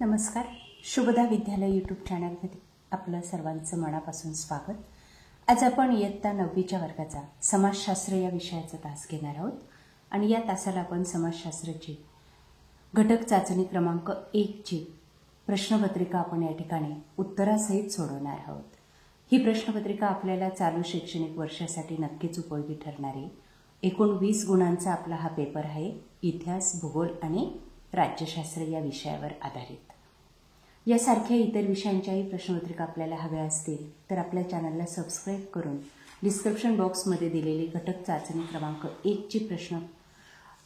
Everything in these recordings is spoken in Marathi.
नमस्कार. शुभदा विद्यालय यूट्यूब चॅनलमध्ये आपलं सर्वांचं मनापासून स्वागत. आज आपण इयत्ता 9वीच्या वर्गाचा समाजशास्त्र या विषयाचा तास घेणार आहोत आणि या तासाला आपण समाजशास्त्राची घटक चाचणी क्रमांक 1ची प्रश्नपत्रिका आपण या ठिकाणी उत्तरासहित सोडवणार आहोत. ही प्रश्नपत्रिका आपल्याला चालू शैक्षणिक वर्षासाठी नक्कीच उपयोगी ठरणारी एकूण 20 गुणांचा आपला हा पेपर आहे. इतिहास, भूगोल आणि राज्यशास्त्र या विषयावर आधारित. यासारख्या इतर विषयांच्याही प्रश्नपत्रिका आपल्याला हव्या असतील तर आपल्या चॅनलला सबस्क्राईब करून डिस्क्रिप्शन बॉक्समध्ये दिलेली घटक चाचणी क्रमांक 1ची प्रश्न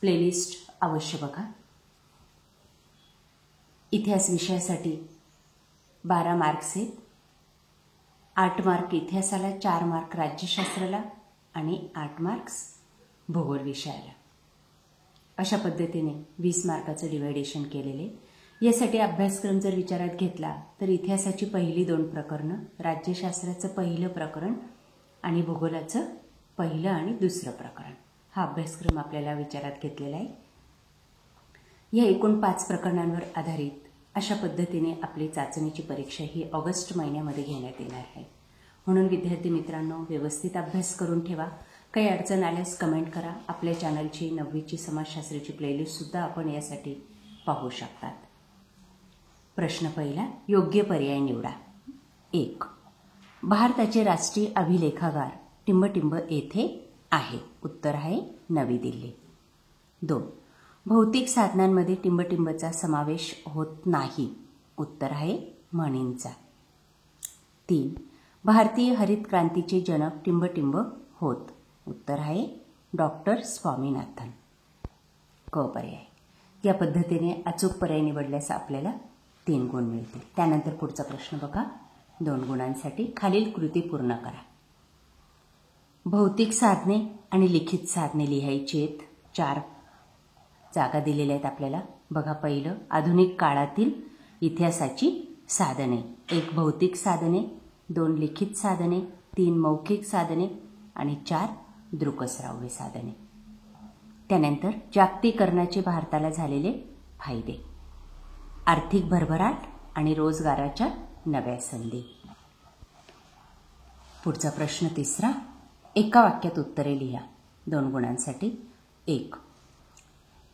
प्लेलिस्ट अवश्य बघा. इतिहास विषयासाठी 12 मार्क्स आहेत. 8 मार्क इतिहासाला, 4 मार्क राज्यशास्त्राला आणि 8 मार्क्स भूगोल विषयाला. अशा पद्धतीने 20 मार्काचं डिव्हायडेशन केलेले. यासाठी अभ्यासक्रम जर विचारात घेतला तर इतिहासाची पहिली 2 प्रकरणं, राज्यशास्त्राचं पहिलं प्रकरण आणि भूगोलाचं पहिलं आणि दुसरं प्रकरण, हा अभ्यासक्रम आपल्याला विचारात घेतलेला आहे. या एकूण 5 प्रकरणांवर आधारित अशा पद्धतीने आपली चाचणीची परीक्षा ही ऑगस्ट महिन्यामध्ये घेण्यात येणार आहे. म्हणून विद्यार्थी मित्रांनो, व्यवस्थित अभ्यास करून ठेवा. काही अडचण आल्यास कमेंट करा. आपल्या चॅनलची 9वीची समाजशास्त्राची प्लेलिस्टसुद्धा आपण यासाठी पाहू शकतात. प्रश्न पहिला, योग्य पर्याय निवडा. 1. भारताचे राष्ट्रीय अभिलेखागार टिंबटिंब येथे आहे. उत्तर आहे नवी दिल्ली. 2. भौतिक साधनांमध्ये टिंबटिंबचा समावेश होत नाही. उत्तर आहे म्हणींचा. 3. भारतीय हरित क्रांतीचे जनक टिंबटिंब होत. उत्तर आहे डॉक्टर स्वामीनाथन. क पर्याय. या पद्धतीने अचूक पर्याय निवडल्यास आपल्याला 3 गुण मिळतील. त्यानंतर पुढचा प्रश्न बघा. 2 गुणांसाठी खालील कृती पूर्ण करा. भौतिक साधने आणि लिखित साधने लिहायची आहेत. 4 जागा दिलेल्या आहेत आपल्याला. बघा, पहिलं आधुनिक काळातील इतिहासाची साधने. 1 भौतिक साधने, 2 लिखित साधने, 3 मौखिक साधने आणि 4 दृकश्राव्य साधने. त्यानंतर जागतिकीकरणाचे भारताला झालेले फायदे, आर्थिक भरभराट आणि रोजगाराच्या नव्या संधी. पुढचा प्रश्न तिसरा, एका वाक्यात उत्तरे लिहा. 2 गुणांसाठी. 1.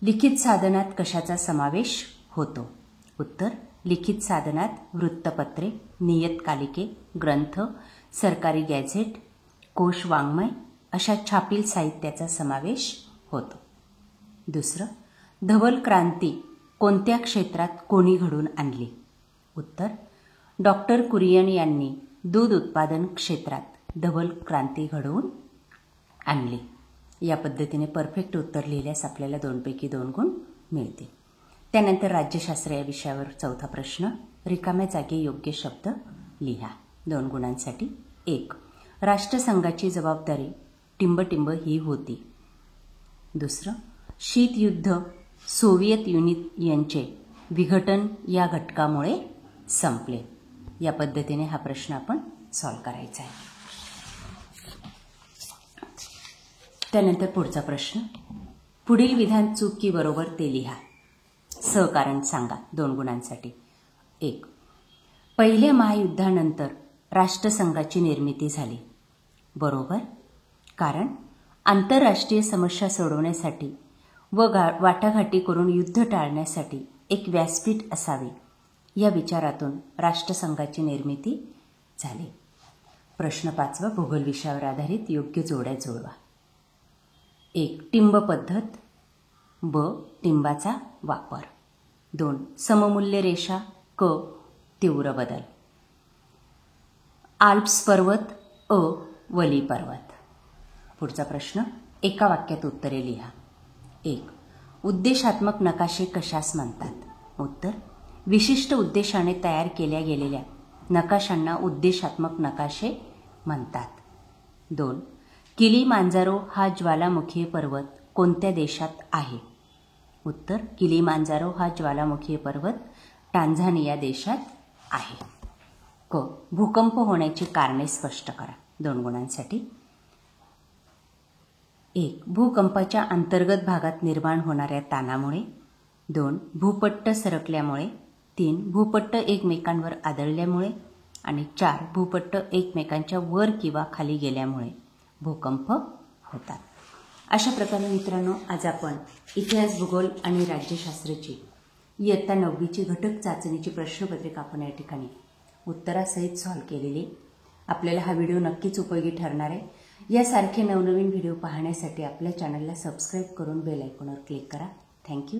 लिखित साधनात कशाचा समावेश होतो? उत्तर, लिखित साधनात वृत्तपत्रे, नियतकालिके, ग्रंथ, सरकारी गॅझेट, कोश, वाङ्मय अशा छापील साहित्याचा समावेश होतो. दुसरं, धवल क्रांती कोणत्या क्षेत्रात कोणी घडून आणली? उत्तर, डॉक्टर कुरियन यांनी दूध उत्पादन क्षेत्रात धवल क्रांती घडवून आणली. या पद्धतीने परफेक्ट उत्तर लिहिल्यास आपल्याला 2 पैकी 2 गुण मिळतील. त्यानंतर राज्यशास्त्र या विषयावर 4था प्रश्न, रिकाम्या जागी योग्य शब्द लिहा. 2 गुणांसाठी. 1. राष्ट्रसंघाची जबाबदारी टिंबटिंब ही होती. दुसरं, शीतयुद्ध सोव्हिएत युनियनचे विघटन या घटकामुळे संपले. या पद्धतीने हा प्रश्न आपण सॉल्व्ह करायचा आहे. त्यानंतर पुढचा प्रश्न, पुढील विधान चूक की बरोबर ते लिहा. सहकारण सांगा. 2 गुणांसाठी. 1. पहिल्या महायुद्धानंतर राष्ट्रसंघाची निर्मिती झाली. बरोबर, कारण आंतरराष्ट्रीय समस्या सोडवण्यासाठी व वाटाघाटी करून युद्ध टाळण्यासाठी एक व्यासपीठ असावे या विचारातून राष्ट्रसंघाची निर्मिती झाली. प्रश्न 5वा, भूगोल विषयावर आधारित योग्य जोड्या जुळवा. 1. टिंब पद्धत. ब. टिंबाचा वापर. 2. सममूल्य रेषा. क. तीव्र बदल. आल्प्स पर्वत. अ. वली पर्वत. पुढचा प्रश्न, एका वाक्यात उत्तरे लिहा. 1. उद्देशात्मक नकाशे कशास म्हणतात? उत्तर, विशिष्ट उद्देशाने तयार केल्या गेलेल्या नकाशांना उद्देशात्मक नकाशे म्हणतात. 2. किलीमांजारो हा ज्वालामुखीय पर्वत कोणत्या देशात आहे? उत्तर, किलीमांजारो हा ज्वालामुखीय पर्वत टांझानिया देशात आहे. क. भूकंप होण्याची कारणे स्पष्ट करा. 2 गुणांसाठी. 1. भूकंपाच्या अंतर्गत भागात निर्माण होणाऱ्या ताणामुळे. 2. भूपट्ट सरकल्यामुळे. 3. भूपट्ट एकमेकांवर आदळल्यामुळे आणि 4. भूपट्ट एकमेकांच्या वर किंवा खाली गेल्यामुळे भूकंप होतात. अशा प्रकारे मित्रांनो, आज आपण इतिहास, भूगोल आणि राज्यशास्त्राची इयत्ता 9वीची घटक चाचणीची प्रश्नपत्रिका आपण या ठिकाणी उत्तरासहित सॉल्व्ह केलेली. आपल्याला हा व्हिडिओ नक्कीच उपयोगी ठरणार आहे. यासारखे नवनवीन व्हिडिओ पाहण्यासाठी आपल्या चॅनलला सबस्क्राईब करून बेल आयकॉनवर क्लिक करा. थँक्यू.